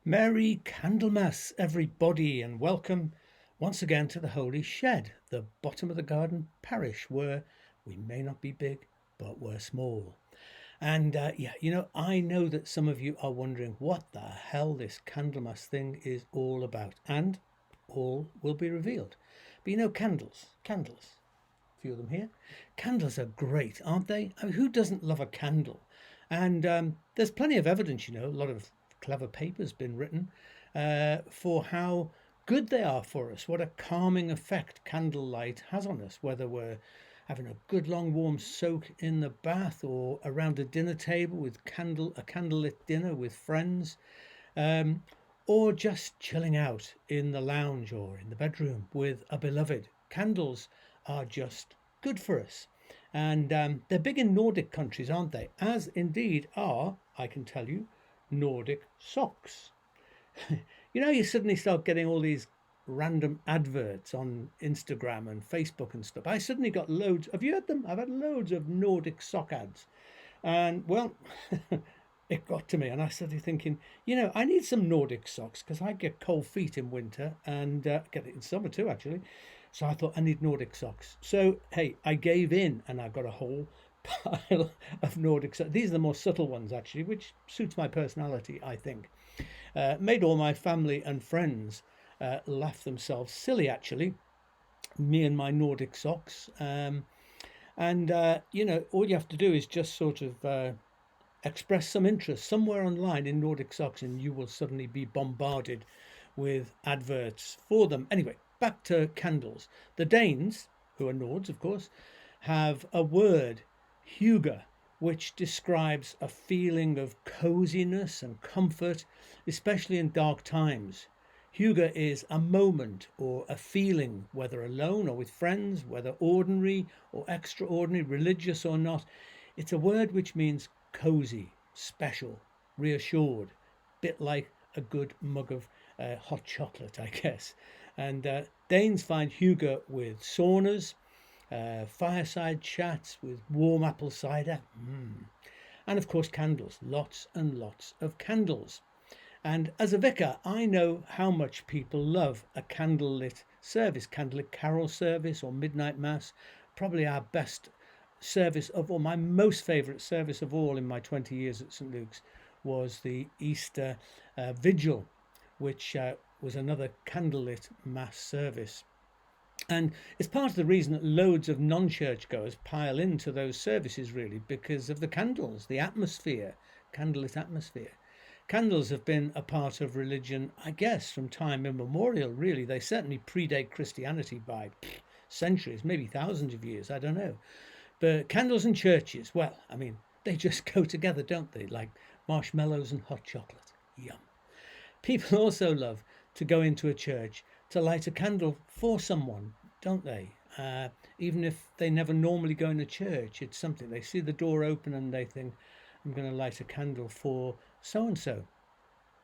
Merry Candlemas, everybody, and welcome once again to the Holy Shed, the bottom of the garden parish where we may not be big, but we're small. And I know that some of you are wondering what the hell this Candlemas thing is all about, and all will be revealed. But candles, a few of them here. Candles are great, aren't they? I mean, who doesn't love a candle? And there's plenty of evidence, a lot of clever papers been written for how good they are for us, what a calming effect candlelight has on us, whether we're having a good long warm soak in the bath or around a dinner table with a candlelit dinner with friends, um, or just chilling out in the lounge or in the bedroom with a beloved. Candles are just good for us. And they're big in Nordic countries, aren't they? As indeed are, I can tell you, Nordic socks. You suddenly start getting all these random adverts on Instagram and Facebook and stuff. I suddenly got loads. Have you heard them? I've had loads of Nordic sock ads. And well, it got to me, and I started thinking, I need some Nordic socks because I get cold feet in winter and get it in summer too, actually. So I thought I need Nordic socks. So hey, I gave in, and I got a whole pile of Nordic socks. These are the more subtle ones, actually, which suits my personality, I think. Made all my family and friends laugh themselves silly, actually. Me and my Nordic socks. All you have to do is just sort of express some interest somewhere online in Nordic socks, and you will suddenly be bombarded with adverts for them. Anyway, back to candles. The Danes, who are Nords, of course, have a word, hygge, which describes a feeling of coziness and comfort, especially in dark times. Hygge is a moment or a feeling, whether alone or with friends, whether ordinary or extraordinary, religious or not. It's a word which means cozy, special, reassured, bit like a good mug of hot chocolate, I guess. And Danes find hygge with saunas, fireside chats with warm apple cider, and of course candles, lots and lots of candles. And as a vicar, I know how much people love a candlelit service, candlelit carol service or midnight mass. Probably our best service of all, my most favourite service of all in my 20 years at St Luke's was the Easter Vigil, which was another candlelit mass service. And it's part of the reason that loads of non-churchgoers pile into those services, really, because of the candles, the atmosphere, candlelit atmosphere. Candles have been a part of religion, I guess, from time immemorial, really. They certainly predate Christianity by centuries, maybe thousands of years, I don't know. But candles and churches, well, I mean, they just go together, don't they? Like marshmallows and hot chocolate. Yum. People also love to go into a church to light a candle for someone, don't they? Even if they never normally go in a church, it's something. They see the door open and they think, I'm going to light a candle for so and so.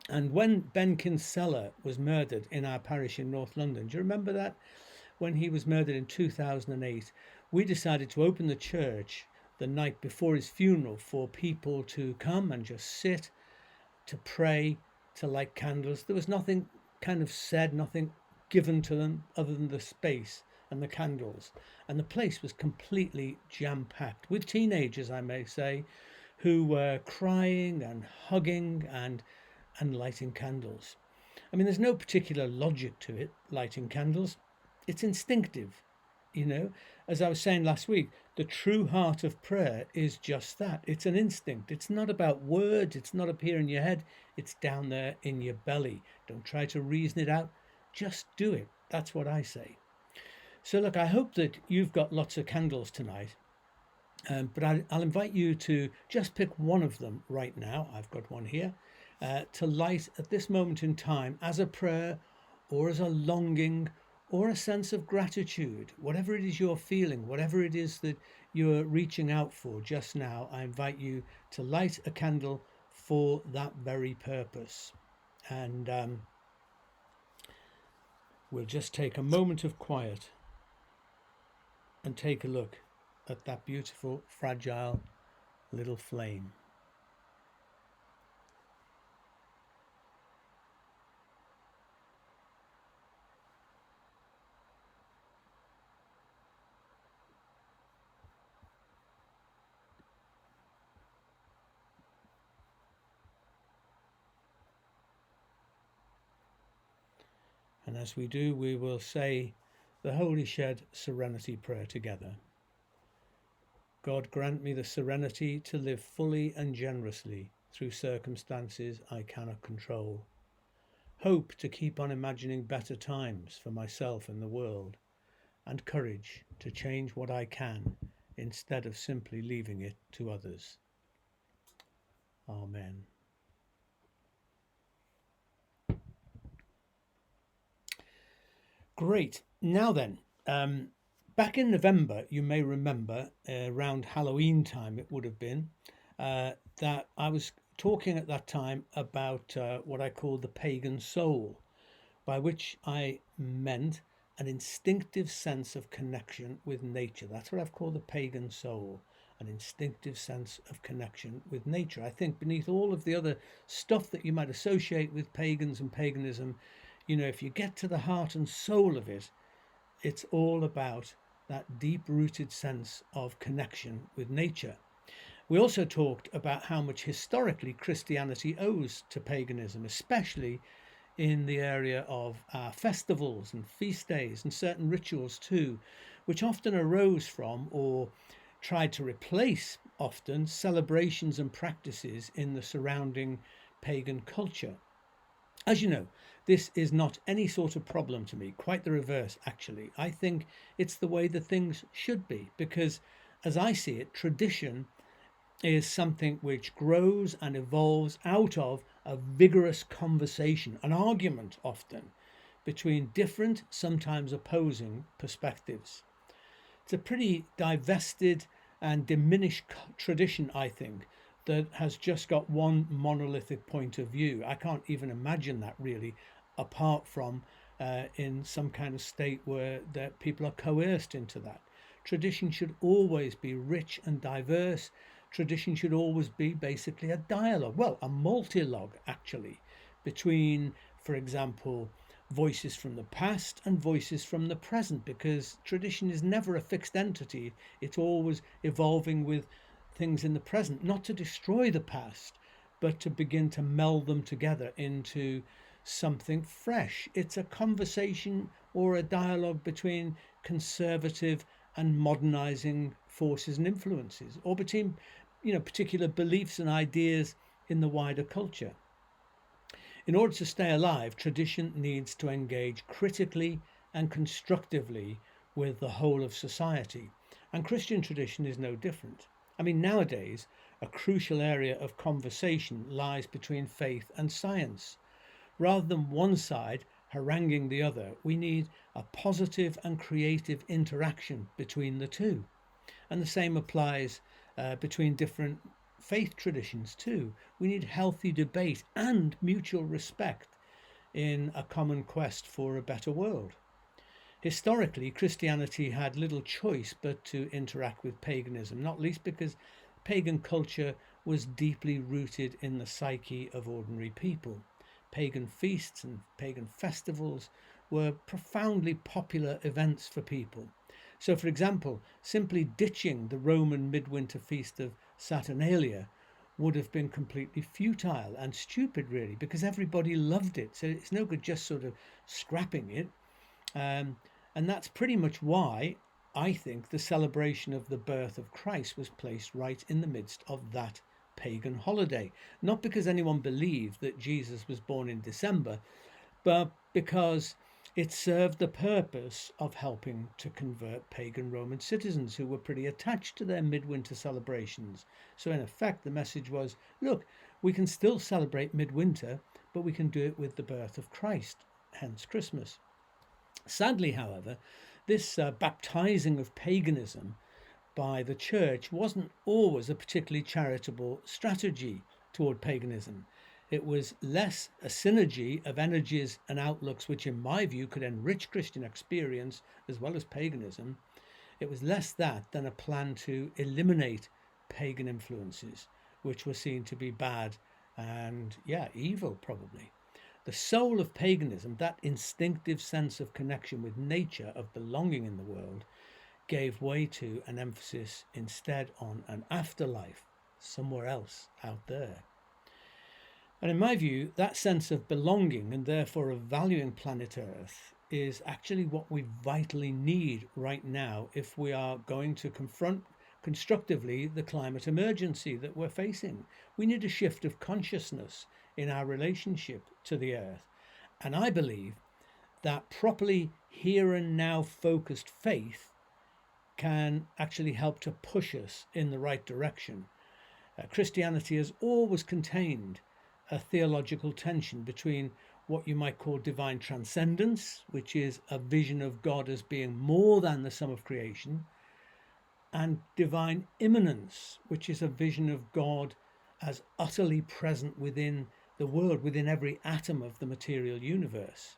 And when Ben Kinsella was murdered in our parish in North London, do you remember that? When he was murdered in 2008, we decided to open the church the night before his funeral for people to come and just sit, to pray, to light candles. There was nothing kind of said, nothing given to them other than the space and the candles. And the place was completely jam-packed with teenagers, I may say, who were crying and hugging and lighting candles. I mean, there's no particular logic to it, lighting candles. It's instinctive, you know. As I was saying last week, the true heart of prayer is just that. It's an instinct. It's not about words. It's not up here in your head. It's down there in your belly. Don't try to reason it out. Just do it. That's what I say. So look, I hope that you've got lots of candles tonight. But I'll invite you to just pick one of them right now. I've got one here to light at this moment in time as a prayer or as a longing or a sense of gratitude, whatever it is you're feeling, whatever it is that you're reaching out for just now. I invite you to light a candle for that very purpose. And we'll just take a moment of quiet and take a look at that beautiful, fragile little flame. And as we do, we will say the Holy Shed Serenity Prayer together. God grant me the serenity to live fully and generously through circumstances I cannot control. Hope to keep on imagining better times for myself and the world, and courage to change what I can instead of simply leaving it to others. Amen. Great. Now then, back in November, you may remember, around Halloween time it would have been, that I was talking at that time about what I call the pagan soul, by which I meant an instinctive sense of connection with nature. That's what I've called the pagan soul, an instinctive sense of connection with nature. I think beneath all of the other stuff that you might associate with pagans and paganism, if you get to the heart and soul of it, it's all about that deep-rooted sense of connection with nature. We also talked about how much historically Christianity owes to paganism, especially in the area of festivals and feast days and certain rituals too, which often arose from or tried to replace often celebrations and practices in the surrounding pagan culture. As you know, this is not any sort of problem to me, quite the reverse, actually. I think it's the way that things should be, because as I see it, tradition is something which grows and evolves out of a vigorous conversation, an argument often, between different, sometimes opposing perspectives. It's a pretty divested and diminished tradition, I think, that has just got one monolithic point of view. I can't even imagine that really, apart from in some kind of state where that people are coerced into that. Tradition should always be rich and diverse. Tradition should always be basically a dialogue, well, a multilogue actually, between, for example, voices from the past and voices from the present, because tradition is never a fixed entity. It's always evolving with things in the present, not to destroy the past, but to begin to meld them together into something fresh. It's a conversation or a dialogue between conservative and modernizing forces and influences, or between particular beliefs and ideas in the wider culture. In order to stay alive, tradition needs to engage critically and constructively with the whole of society, and Christian tradition is no different. I mean, nowadays, a crucial area of conversation lies between faith and science. Rather than one side haranguing the other, we need a positive and creative interaction between the two. And the same applies between different faith traditions too. We need healthy debate and mutual respect in a common quest for a better world. Historically, Christianity had little choice but to interact with paganism, not least because pagan culture was deeply rooted in the psyche of ordinary people. Pagan feasts and pagan festivals were profoundly popular events for people. So, for example, simply ditching the Roman midwinter feast of Saturnalia would have been completely futile and stupid, really, because everybody loved it. So it's no good just sort of scrapping it. And that's pretty much why I think the celebration of the birth of Christ was placed right in the midst of that pagan holiday. Not because anyone believed that Jesus was born in December, but because it served the purpose of helping to convert pagan Roman citizens who were pretty attached to their midwinter celebrations. So in effect, the message was, look, we can still celebrate midwinter, but we can do it with the birth of Christ, hence Christmas. Sadly, however, this baptizing of paganism by the church wasn't always a particularly charitable strategy toward paganism. It was less a synergy of energies and outlooks which, in my view, could enrich Christian experience as well as paganism. It was less that than a plan to eliminate pagan influences, which were seen to be bad and, evil probably. The soul of paganism, that instinctive sense of connection with nature, of belonging in the world, gave way to an emphasis instead on an afterlife somewhere else out there. And in my view, that sense of belonging and therefore of valuing planet Earth is actually what we vitally need right now if we are going to confront constructively the climate emergency that we're facing. We need a shift of consciousness in our relationship to the Earth. And I believe that properly here and now focused faith can actually help to push us in the right direction. Christianity has always contained a theological tension between what you might call divine transcendence, which is a vision of God as being more than the sum of creation, and divine immanence, which is a vision of God as utterly present within the world, within every atom of the material universe.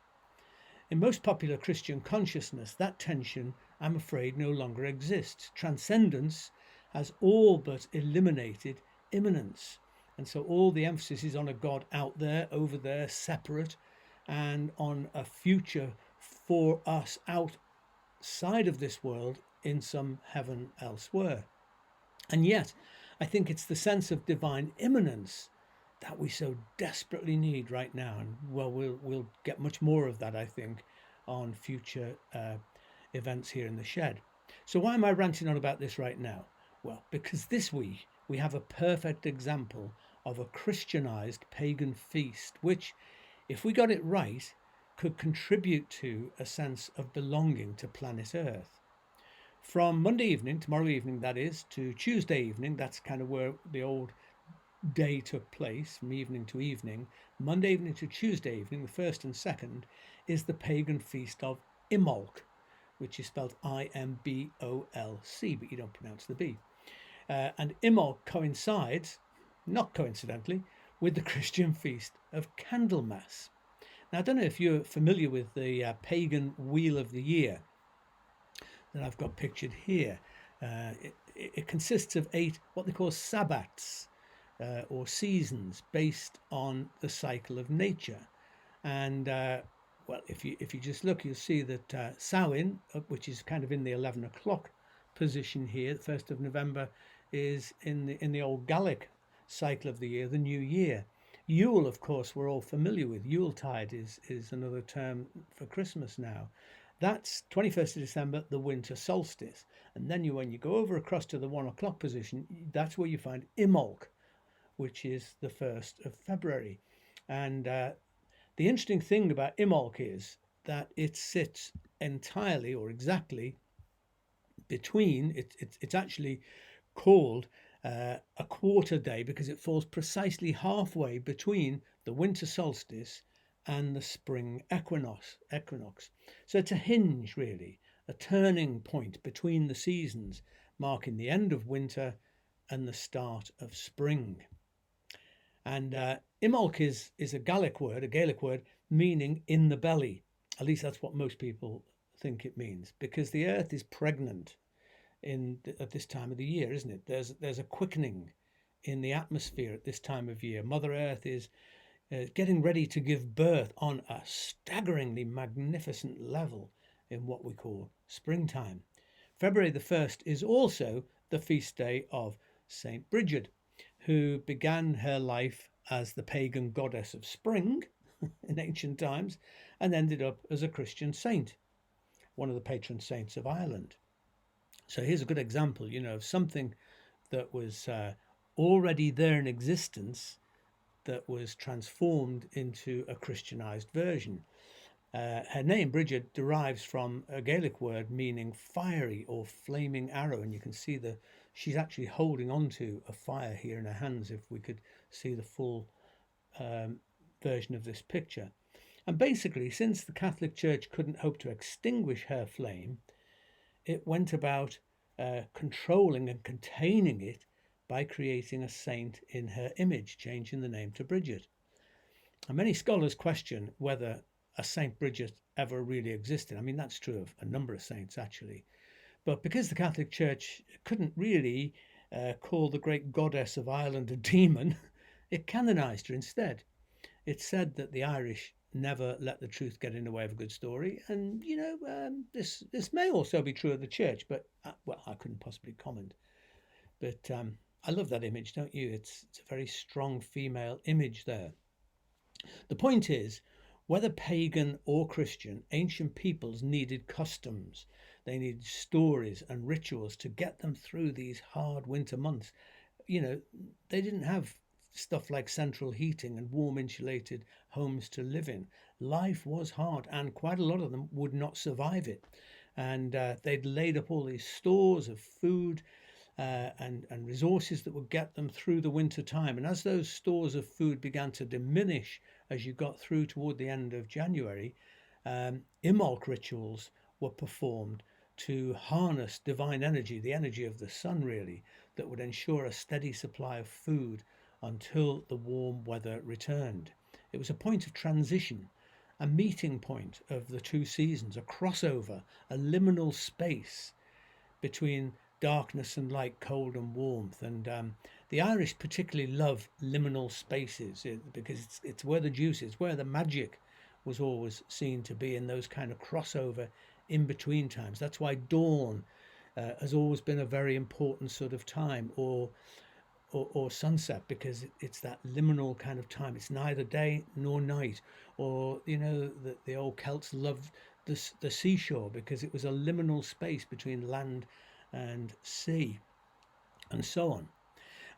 In most popular Christian consciousness, that tension, I'm afraid, no longer exists. Transcendence has all but eliminated immanence. And so all the emphasis is on a God out there, over there, separate, and on a future for us outside of this world in some heaven elsewhere. And yet, I think it's the sense of divine immanence that we so desperately need right now. And well, we'll get much more of that, I think, on future events here in the shed. So why am I ranting on about this right now? Well, because this week we have a perfect example of a Christianized pagan feast, which, if we got it right, could contribute to a sense of belonging to planet Earth. From Monday evening, tomorrow evening that is, to Tuesday evening, that's kind of where the old day took place, from evening to evening. Monday evening to Tuesday evening, the first and second, is the pagan feast of Imbolc, which is spelled Imbolc, but you don't pronounce the B. And Imbolc coincides, not coincidentally, with the Christian feast of Candlemas. Now, I don't know if you're familiar with the pagan wheel of the year that I've got pictured here. It consists of 8 what they call sabbats, or seasons, based on the cycle of nature. And well, if you just look, you'll see that Samhain, which is kind of in the 11 o'clock position here, the 1st of November, is in the old Gallic cycle of the year, the new year. Yule, of course, we're all familiar with. Yuletide is another term for Christmas now. That's 21st of December, the winter solstice. And then when you go over across to the 1 o'clock position, that's where you find Imbolc, which is the 1st of February. And the interesting thing about Imbolc is that it sits entirely or exactly between, it's actually called a quarter day because it falls precisely halfway between the winter solstice and the spring equinox. So it's a hinge, really, a turning point between the seasons, marking the end of winter and the start of spring. And Imbolc is a Gaelic word meaning in the belly. At least that's what most people think it means, because the earth is pregnant at this time of the year, isn't it? There's a quickening in the atmosphere at this time of year. Mother Earth is getting ready to give birth on a staggeringly magnificent level in what we call springtime. February the 1st is also the feast day of Saint Bridget, who began her life as the pagan goddess of spring in ancient times and ended up as a Christian saint, one of the patron saints of Ireland. So here's a good example, of something that was already there in existence that was transformed into a Christianized version. Her name, Bridget, derives from a Gaelic word meaning fiery or flaming arrow, and you can see she's actually holding onto a fire here in her hands if we could see the full version of this picture. And basically, since the Catholic Church couldn't hope to extinguish her flame, it went about controlling and containing it by creating a saint in her image, changing the name to Bridget. And many scholars question whether a Saint Bridget ever really existed. I mean, that's true of a number of saints, actually. But because the Catholic Church couldn't really call the great goddess of Ireland a demon, it canonized her instead. It said that the Irish never let the truth get in the way of a good story. And, this may also be true of the church, but, well, I couldn't possibly comment. But I love that image, don't you? It's a very strong female image there. The point is, whether pagan or Christian, ancient peoples needed customs. They needed stories and rituals to get them through these hard winter months. You know, they didn't have stuff like central heating and warm insulated homes to live in. Life was hard, and quite a lot of them would not survive it. And they'd laid up all these stores of food and resources that would get them through the winter time. And as those stores of food began to diminish as you got through toward the end of January, Imbolc rituals were performed to harness divine energy, the energy of the sun, really, that would ensure a steady supply of food until the warm weather returned. It was a point of transition, a meeting point of the two seasons, a crossover, a liminal space between darkness and light, cold and warmth. And the Irish particularly love liminal spaces because it's where the juice is, where the magic was always seen to be in those kind of crossover in between times. That's why dawn has always been a very important sort of time, or sunset, because it's that liminal kind of time. It's neither day nor night. Or the old Celts loved the seashore because it was a liminal space between land and sea, and so on.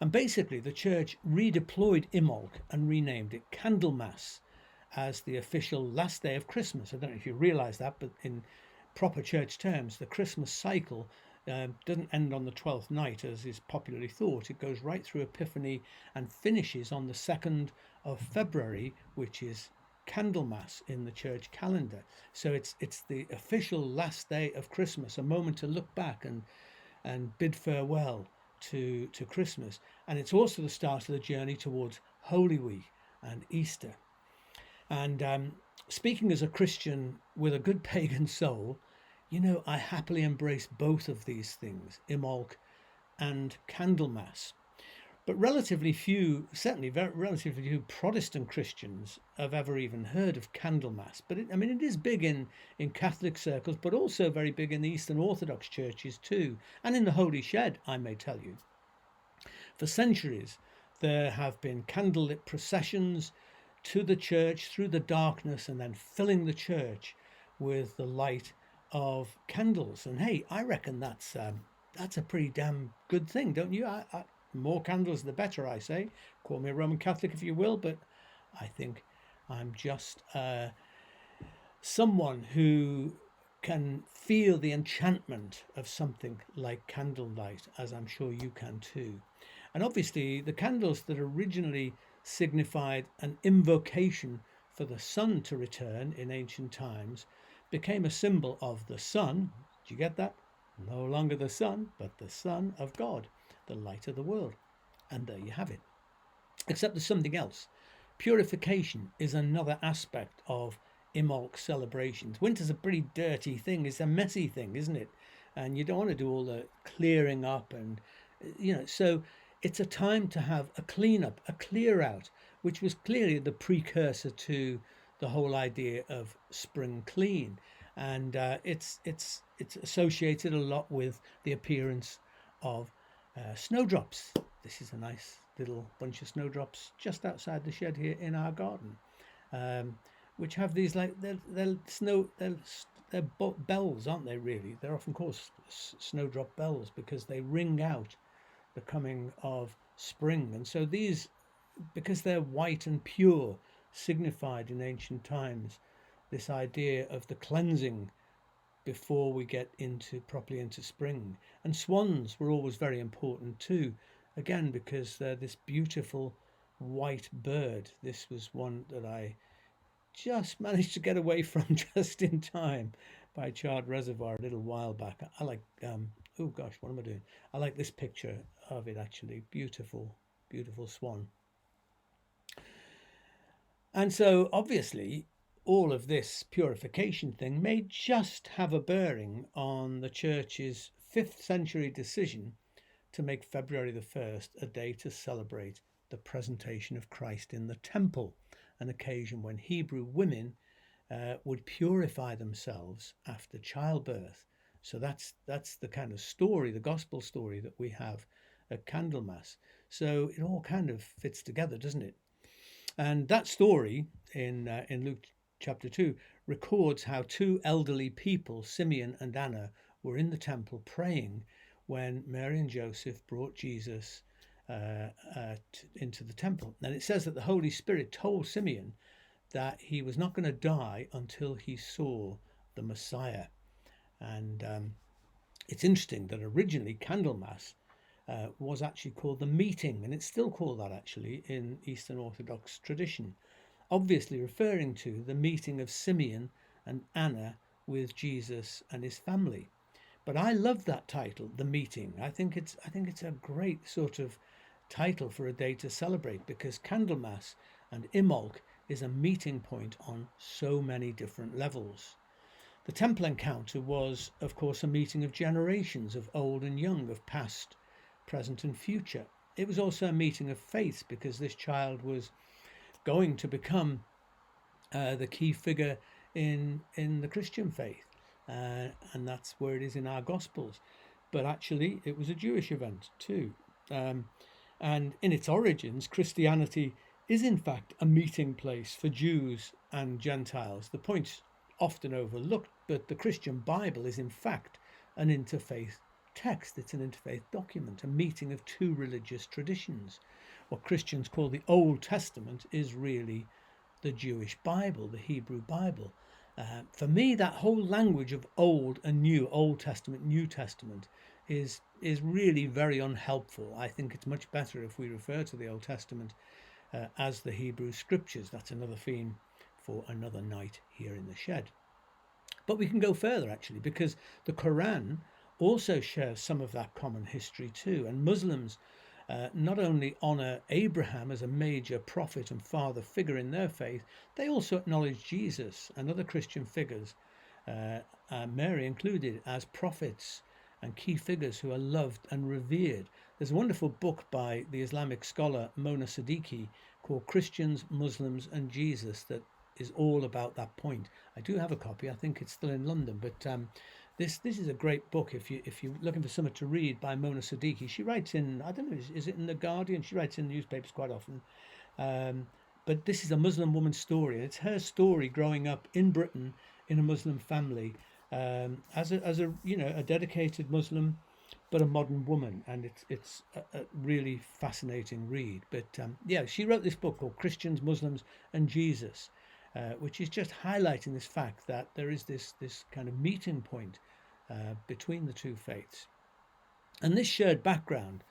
And basically, the church redeployed Imbolc and renamed it Candlemas as the official last day of Christmas. I don't know if you realise that, but in proper church terms, the Christmas cycle doesn't end on the 12th night, as is popularly thought. It goes right through Epiphany and finishes on the 2nd of February, which is Candlemas in the church calendar. So it's the official last day of Christmas, a moment to look back and bid farewell to Christmas. And it's also the start of the journey towards Holy Week and Easter. And speaking as a Christian with a good pagan soul, I happily embrace both of these things, Imbolc and Candlemas. But relatively few, certainly relatively few Protestant Christians have ever even heard of Candlemas. But it is big in Catholic circles, but also very big in the Eastern Orthodox churches too, and in the Holy Shed, I may tell you. For centuries, there have been candlelit processions to the church through the darkness, and then filling the church with the light of candles. And hey, I reckon that's a pretty damn good thing, don't you? More candles the better, I say. Call me a Roman Catholic if you will, but I think I'm just someone who can feel the enchantment of something like candlelight, as I'm sure you can too. And obviously, the candles that originally signified an invocation for the sun to return in ancient times became a symbol of the sun. Do you get that? No longer the sun, but the Son of God, the light of the world. And there you have it. Except there's something else. Purification is another aspect of Imbolc celebrations. Winter's a pretty dirty thing. It's a messy thing, isn't it? And you don't want to do all the clearing up and, so it's a time to have a clean up, a clear out, which was clearly the precursor to the whole idea of spring clean. And it's associated a lot with the appearance of snowdrops. This is a nice little bunch of snowdrops just outside the shed here in our garden, which have these they're bells, aren't they? Really, they're often called snowdrop bells because they ring out the coming of spring. And so these, because they're white and pure, signified in ancient times this idea of the cleansing before we get properly into spring. And swans were always very important too, again because they're this beautiful white bird. This was one that I just managed to get away from just in time by Chard Reservoir a little while back. I like oh gosh, what am I doing? I like this picture of it actually. Beautiful, beautiful swan. And so obviously all of this purification thing may just have a bearing on the church's 5th century decision to make February the 1st a day to celebrate the presentation of Christ in the temple, an occasion when Hebrew women would purify themselves after childbirth. So that's the kind of story, the gospel story that we have at Candlemas. So it all kind of fits together, doesn't it? And that story in Luke chapter 2 records how two elderly people, Simeon and Anna, were in the temple praying when Mary and Joseph brought Jesus into the temple. And it says that the Holy Spirit told Simeon that he was not going to die until he saw the Messiah. And it's interesting that originally Candlemas was actually called the meeting, and it's still called that actually in Eastern Orthodox tradition, obviously referring to the meeting of Simeon and Anna with Jesus and his family. But I love that title, the meeting. I think it's a great sort of title for a day to celebrate, because Candlemas and Imbolc is a meeting point on so many different levels. The temple encounter was, of course, a meeting of generations, of old and young, of past, present, and future. It was also a meeting of faith, because this child was going to become the key figure in the Christian faith, and that's where it is in our Gospels. But actually, it was a Jewish event too, and in its origins, Christianity is in fact a meeting place for Jews and Gentiles. The point's often overlooked, but the Christian Bible is in fact an interfaith text. It's an interfaith document, a meeting of two religious traditions. What Christians call the Old Testament is really the Jewish Bible, the Hebrew Bible. For me, that whole language of old and new, Old Testament, New Testament, is really very unhelpful. I think it's much better if we refer to the Old Testament as the Hebrew Scriptures. That's another theme for another night here in the shed. But we can go further actually, because the Quran also shares some of that common history too, and Muslims not only honour Abraham as a major prophet and father figure in their faith, they also acknowledge Jesus and other Christian figures, Mary included, as prophets and key figures who are loved and revered. There's a wonderful book by the Islamic scholar Mona Siddiqui called Christians, Muslims and Jesus that is all about that point. I do have a copy. I think it's still in London, but this is a great book if you're looking for something to read by Mona Siddiqui. She writes in, I don't know, is it in the Guardian? She writes in newspapers quite often. But this is a Muslim woman's story. It's her story growing up in Britain in a Muslim family, as a a dedicated Muslim, but a modern woman, and it's a really fascinating read. But yeah, she wrote this book called Christians, Muslims, and Jesus, which is just highlighting this fact that there is this kind of meeting point between the two faiths. And this shared background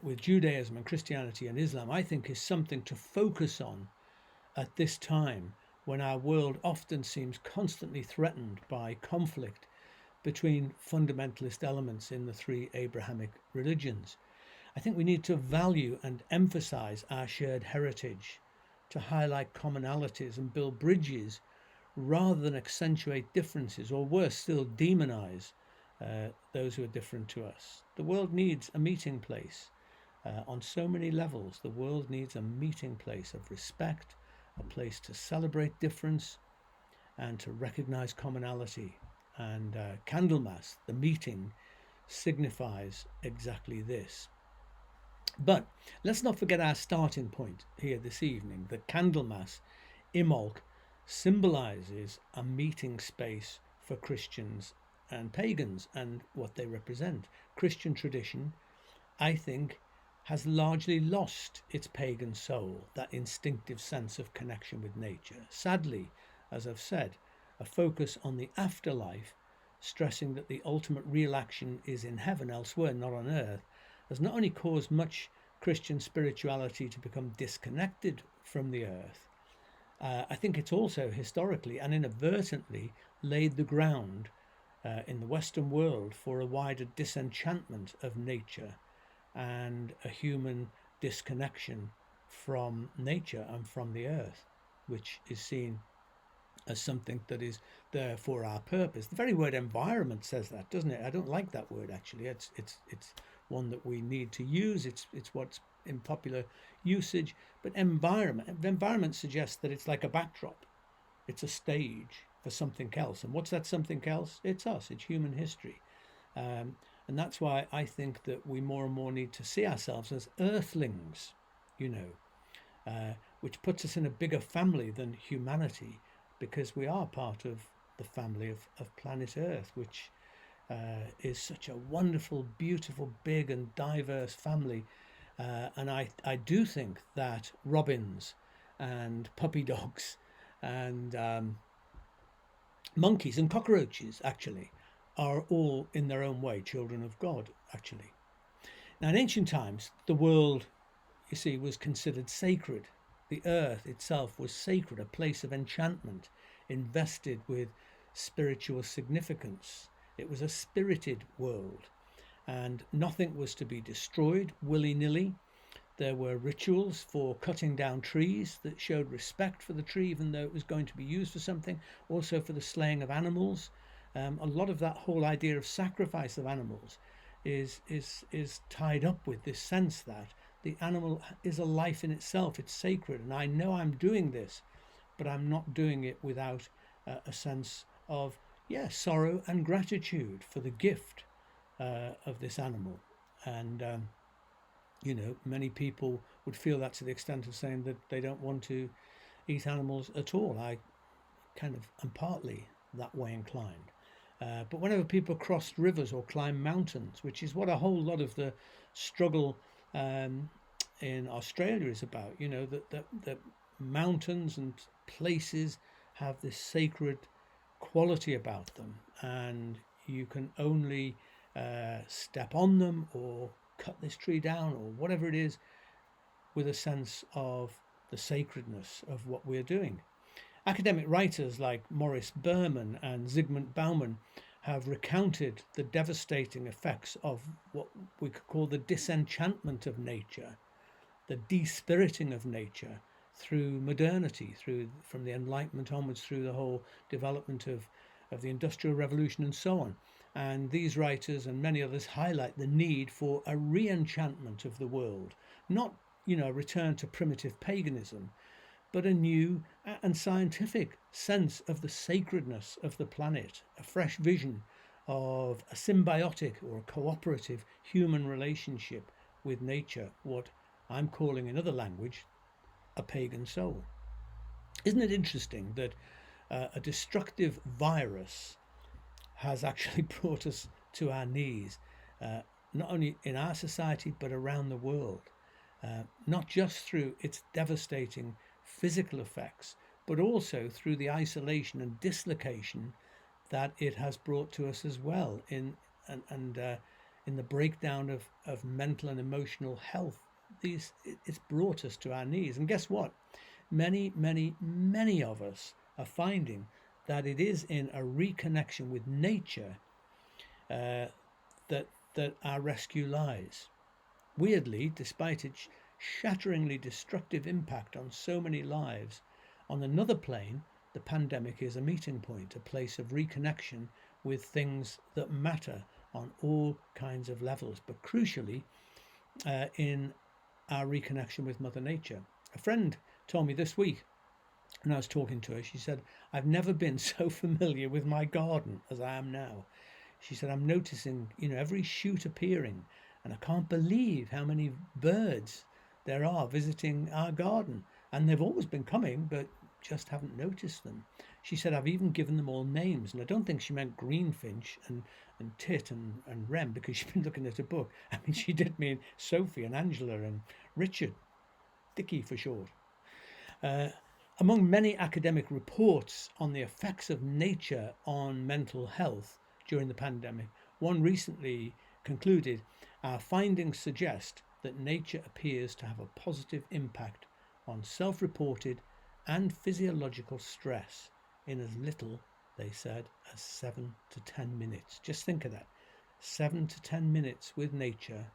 with Judaism and Christianity and Islam, I think, is something to focus on at this time when our world often seems constantly threatened by conflict between fundamentalist elements in the three Abrahamic religions. I think we need to value and emphasize our shared heritage, to highlight commonalities and build bridges rather than accentuate differences, or worse still, demonize those who are different to us. The world needs a meeting place on so many levels. The world needs a meeting place of respect, a place to celebrate difference and to recognize commonality. And Candlemas, the meeting, signifies exactly this. But let's not forget our starting point here this evening. The Candlemas, Imbolc, symbolizes a meeting space for Christians and pagans and what they represent. Christian tradition, I think, has largely lost its pagan soul, that instinctive sense of connection with nature. Sadly, as I've said, a focus on the afterlife, stressing that the ultimate real action is in heaven elsewhere, not on earth, has not only caused much Christian spirituality to become disconnected from the earth, I think it's also historically and inadvertently laid the ground in the Western world for a wider disenchantment of nature and a human disconnection from nature and from the earth, which is seen as something that is there for our purpose. The very word environment says that, doesn't it? I don't like that word actually. It's one that we need to use. It's what's in popular usage. But environment suggests that it's like a backdrop. It's a stage for something else. And what's that something else? It's us. It's human history. And that's why I think that we more and more need to see ourselves as earthlings, you know, which puts us in a bigger family than humanity, because we are part of the family of planet Earth, which is such a wonderful, beautiful, big and diverse family. And I do think that robins and puppy dogs and monkeys and cockroaches actually are all in their own way children of God, actually. Now, in ancient times, the world, you see, was considered sacred. The earth itself was sacred, a place of enchantment, invested with spiritual significance. It was a spirited world, and nothing was to be destroyed willy nilly. There were rituals for cutting down trees that showed respect for the tree, even though it was going to be used for something, also for the slaying of animals. A lot of that whole idea of sacrifice of animals is tied up with this sense that the animal is a life in itself. It's sacred, and I know I'm doing this, but I'm not doing it without a sense of sorrow and gratitude for the gift of this animal. And many people would feel that to the extent of saying that they don't want to eat animals at all. I kind of am partly that way inclined. But whenever people cross rivers or climb mountains, which is what a whole lot of the struggle in Australia is about, that mountains and places have this sacred quality about them, and you can only step on them or cut this tree down or whatever it is with a sense of the sacredness of what we're doing. Academic writers like Maurice Berman and Zygmunt Bauman have recounted the devastating effects of what we could call the disenchantment of nature, the despiriting of nature through modernity, from the Enlightenment onwards, through the whole development of the Industrial Revolution and so on. And these writers and many others highlight the need for a re-enchantment of the world, not a return to primitive paganism, but a new and scientific sense of the sacredness of the planet, a fresh vision of a symbiotic or a cooperative human relationship with nature, what I'm calling in other language a pagan soul. Isn't it interesting that a destructive virus has actually brought us to our knees, not only in our society but around the world, not just through its devastating physical effects, but also through the isolation and dislocation that it has brought to us as well in the breakdown of mental and emotional health. It's brought us to our knees, and guess what? Many of us are finding that it is in a reconnection with nature that our rescue lies. Weirdly, despite its shatteringly destructive impact on so many lives, on another plane, the pandemic is a meeting point, a place of reconnection with things that matter on all kinds of levels, but crucially in our reconnection with Mother Nature. A friend told me this week, when I was talking to her, she said, I've never been so familiar with my garden as I am now. She said, I'm noticing, every shoot appearing, and I can't believe how many birds there are visiting our garden. And they've always been coming, but just haven't noticed them. She said, I've even given them all names. And I don't think she meant greenfinch and tit and wren, because she'd been looking at a book. I mean, she did mean Sophie and Angela and Richard, Dickie for short. Among many academic reports on the effects of nature on mental health during the pandemic, one recently concluded, our findings suggest that nature appears to have a positive impact on self-reported and physiological stress in as little, they said, as 7 to 10 minutes. Just think of that. 7 to 10 minutes with nature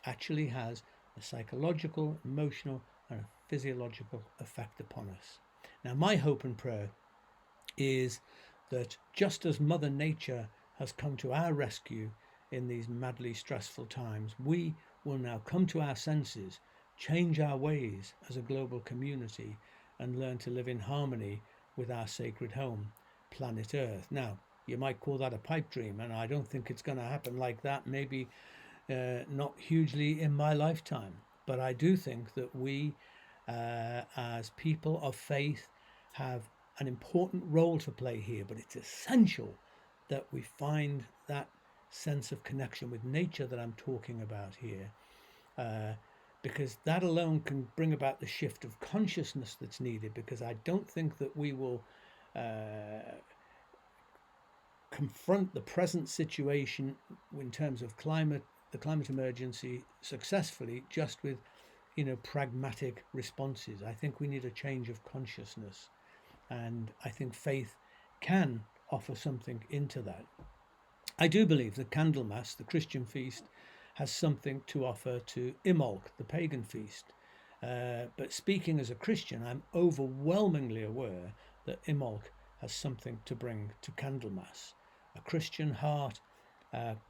actually has a psychological, emotional, and a physiological effect upon us. Now, my hope and prayer is that just as Mother Nature has come to our rescue in these madly stressful times, we will now come to our senses, change our ways as a global community, and learn to live in harmony with our sacred home, planet Earth. Now, you might call that a pipe dream, and I don't think it's going to happen like that, maybe not hugely in my lifetime. But I do think that we as people of faith, have an important role to play here, but it's essential that we find that sense of connection with nature that I'm talking about here, uh, because that alone can bring about the shift of consciousness that's needed. Because I don't think that we will confront the present situation in terms of the climate emergency successfully just with, pragmatic responses. I think we need a change of consciousness, and I think faith can offer something into that. I do believe that Candlemas, the Christian feast, has something to offer to Imbolc, the pagan feast. But speaking as a Christian, I'm overwhelmingly aware that Imbolc has something to bring to Candlemas. A Christian heart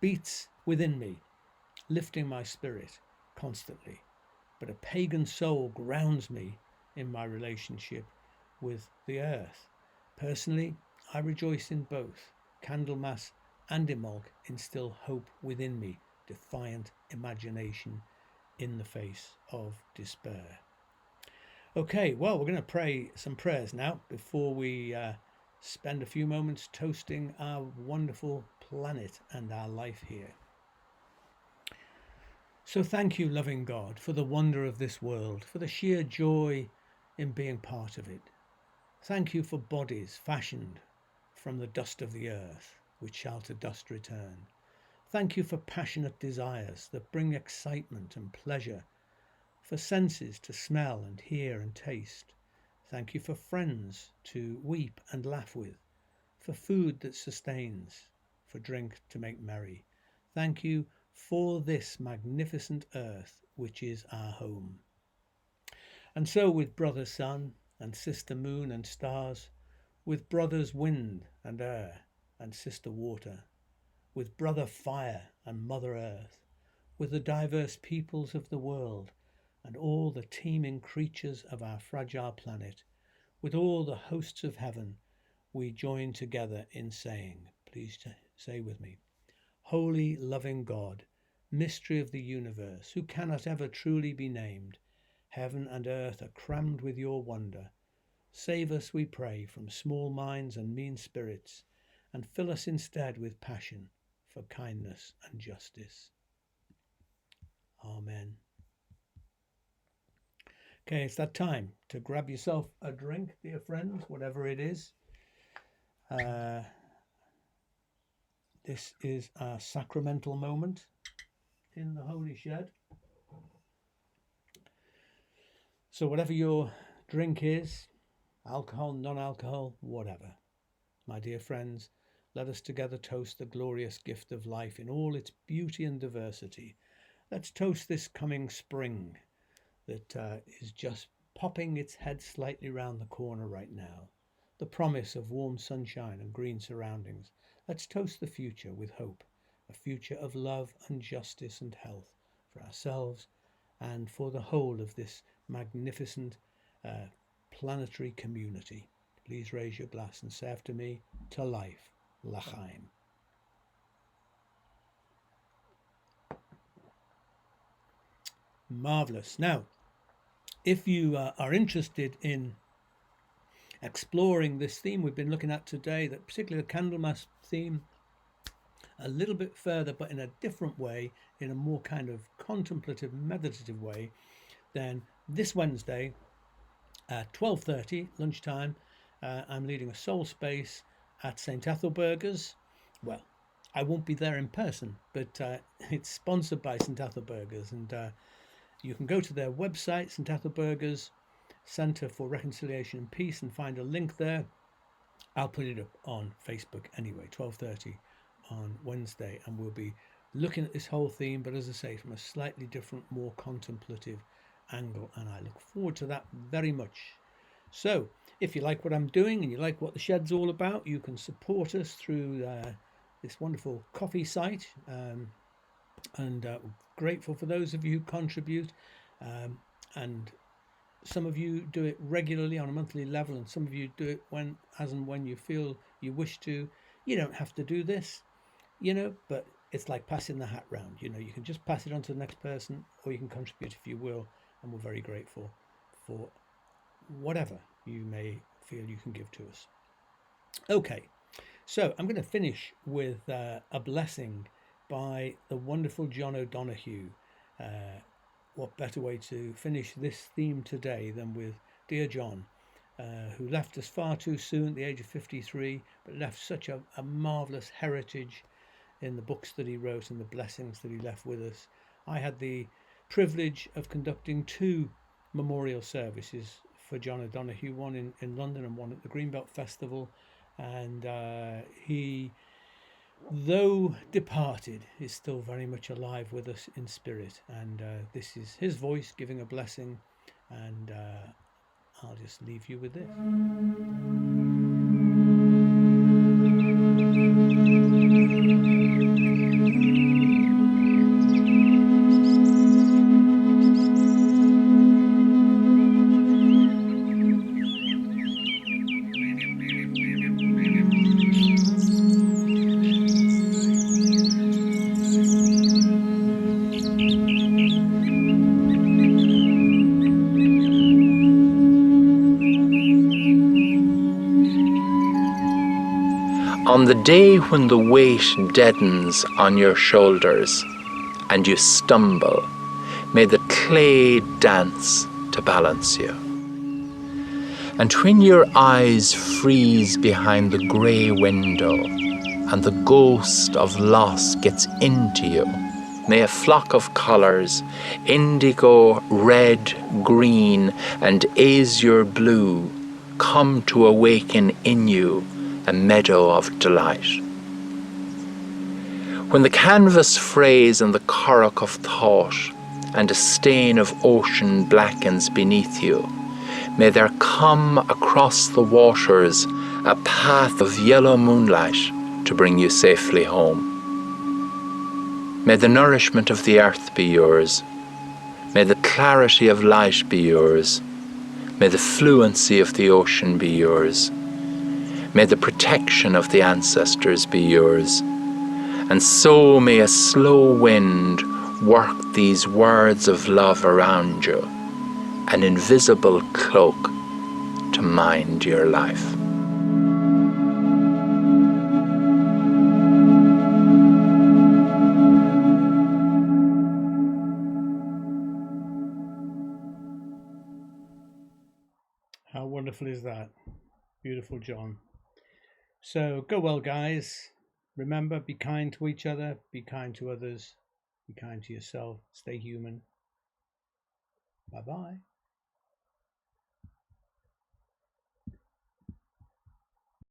beats within me, lifting my spirit constantly. But a pagan soul grounds me in my relationship with the earth. Personally, I rejoice in both. Candlemas and Imbolc instill hope within me, defiant imagination in the face of despair. Okay, well, we're going to pray some prayers now before we spend a few moments toasting our wonderful planet and our life here. So thank you, loving God, for the wonder of this world, for the sheer joy in being part of it. Thank you for bodies fashioned from the dust of the earth, which shall to dust return. Thank you for passionate desires that bring excitement and pleasure, for senses to smell and hear and taste. Thank you for friends to weep and laugh with, for food that sustains, for drink to make merry. Thank you for this magnificent earth, which is our home. And so with brother sun and sister moon and stars, with brothers wind and air and sister water, with brother fire and mother earth, with the diverse peoples of the world and all the teeming creatures of our fragile planet, with all the hosts of heaven, we join together in saying, please say with me, Holy, loving God, mystery of the universe, who cannot ever truly be named, heaven and earth are crammed with your wonder. Save us, we pray, from small minds and mean spirits, and fill us instead with passion for kindness and justice. Amen. Okay, it's that time to grab yourself a drink, dear friends, whatever it is. This is our sacramental moment in the Holy Shed. So whatever your drink is, alcohol, non-alcohol, whatever, my dear friends, let us together toast the glorious gift of life in all its beauty and diversity. Let's toast this coming spring that is just popping its head slightly round the corner right now. The promise of warm sunshine and green surroundings. Let's toast the future with hope, a future of love and justice and health for ourselves and for the whole of this magnificent planetary community. Please raise your glass and say after me, to life, l'chaim. Marvellous. Now, if you are interested in exploring this theme we've been looking at today, that particularly the Candlemas theme, a little bit further but in a different way, in a more kind of contemplative, meditative way, then this Wednesday at 12:30 lunchtime, I'm leading a soul space at St. Ethelburger's. Well, I won't be there in person, but it's sponsored by St. Ethelburger's, and you can go to their website, St. Ethelburger's Centre for Reconciliation and Peace, and find a link there. I'll put it up on Facebook anyway, 12:30 on Wednesday, and we'll be looking at this whole theme, but as I say, from a slightly different, more contemplative angle, and I look forward to that very much. So if you like what I'm doing and you like what the Shed's all about, you can support us through this wonderful coffee site, and grateful for those of you who contribute, and some of you do it regularly on a monthly level, and some of you do it as and when you feel you wish to. You don't have to do this, but it's like passing the hat round. You can just pass it on to the next person, or you can contribute if you will, and we're very grateful for whatever you may feel you can give to us. Okay, so I'm going to finish with a blessing by the wonderful John O'Donoghue. What better way to finish this theme today than with Dear John, who left us far too soon at the age of 53, but left such a marvellous heritage in the books that he wrote and the blessings that he left with us. I had the privilege of conducting two memorial services for John O'Donoghue, one in London and one at the Greenbelt Festival. And he, though departed, is still very much alive with us in spirit. And this is his voice giving a blessing. And I'll just leave you with this. On the day when the weight deadens on your shoulders and you stumble, may the clay dance to balance you. And when your eyes freeze behind the grey window and the ghost of loss gets into you, may a flock of colours, indigo, red, green and azure blue, come to awaken in you a meadow of delight. When the canvas frays and the currach of thought and a stain of ocean blackens beneath you, may there come across the waters a path of yellow moonlight to bring you safely home. May the nourishment of the earth be yours. May the clarity of light be yours. May the fluency of the ocean be yours. May the protection of the ancestors be yours. And so may a slow wind work these words of love around you, an invisible cloak to mind your life. How wonderful is that? Beautiful, John. So go well, guys. Remember, be kind to each other, be kind to others, be kind to yourself, stay human. Bye-bye.